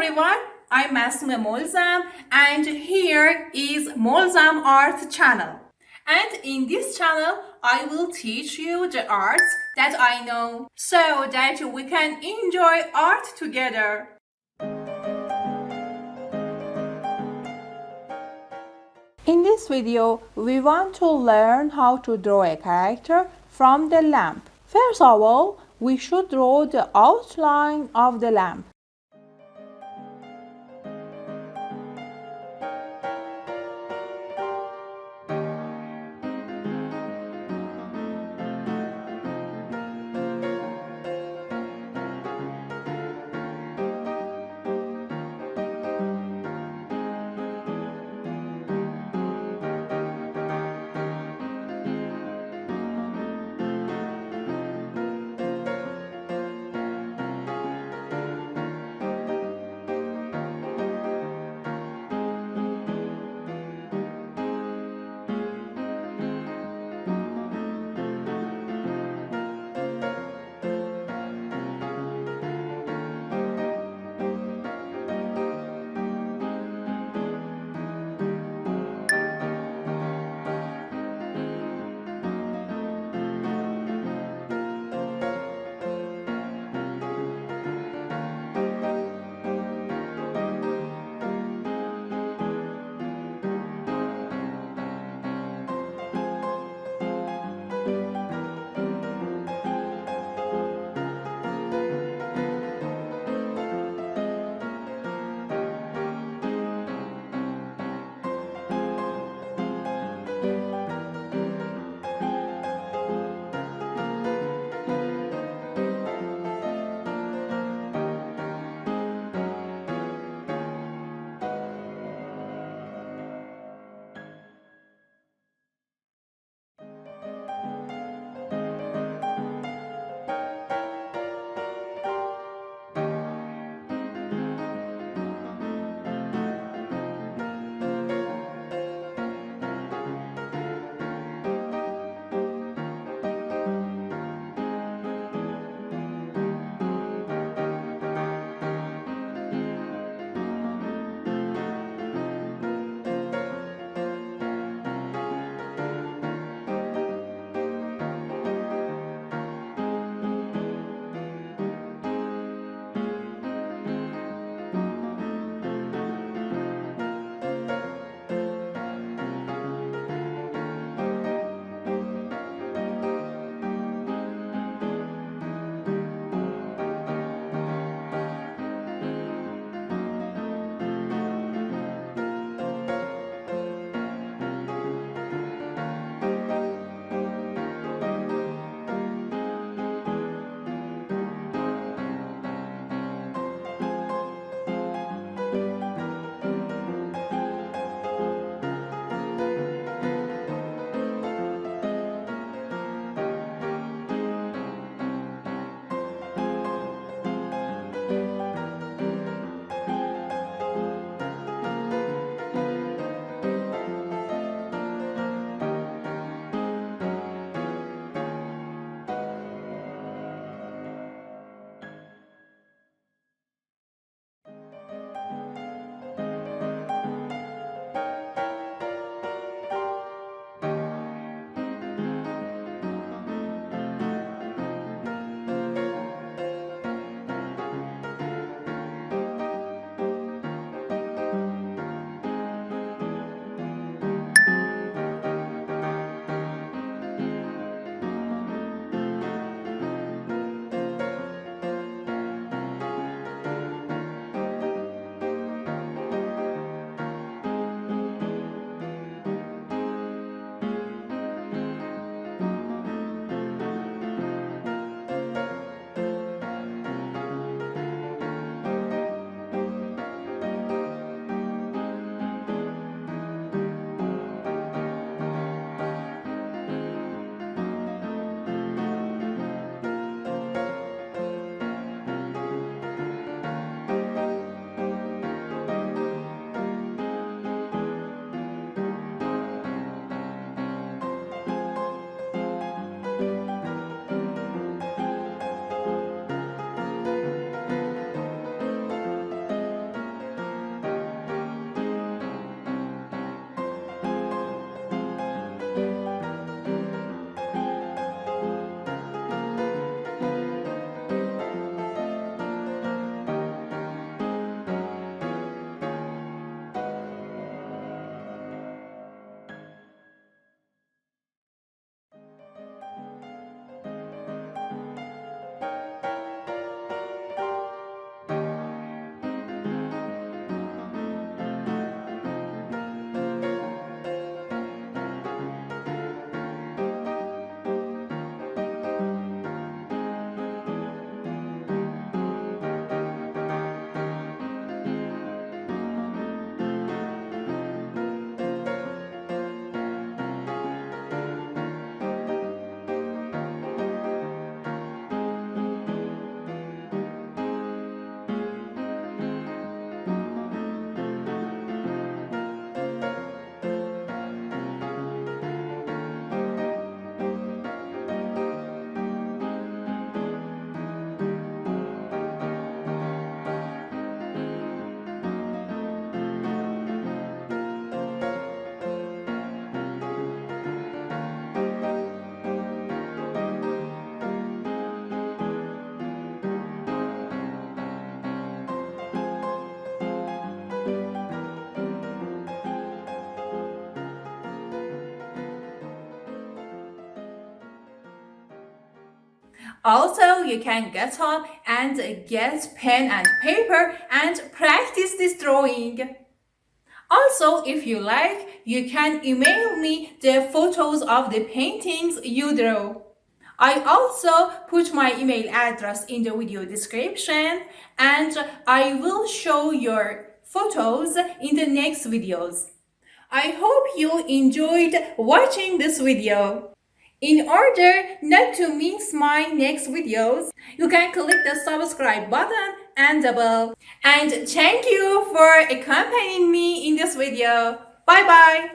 everyone, I'm Masuma Molzam and here is Molzam Art channel. And in this channel, I will teach you the arts that I know so that we can enjoy art together. In this video, we want to learn how to draw a character from the lamp. First of all, we should draw the outline of the lamp. Also, you can get up and get pen and paper and practice this drawing. Also, if you like, you can email me the photos of the paintings you draw. I also put my email address in the video description and I will show your photos in the next videos. I hope you enjoyed watching this video. In order not to miss my next videos, you can click the subscribe button and the bell. And thank you for accompanying me in this video. Bye bye.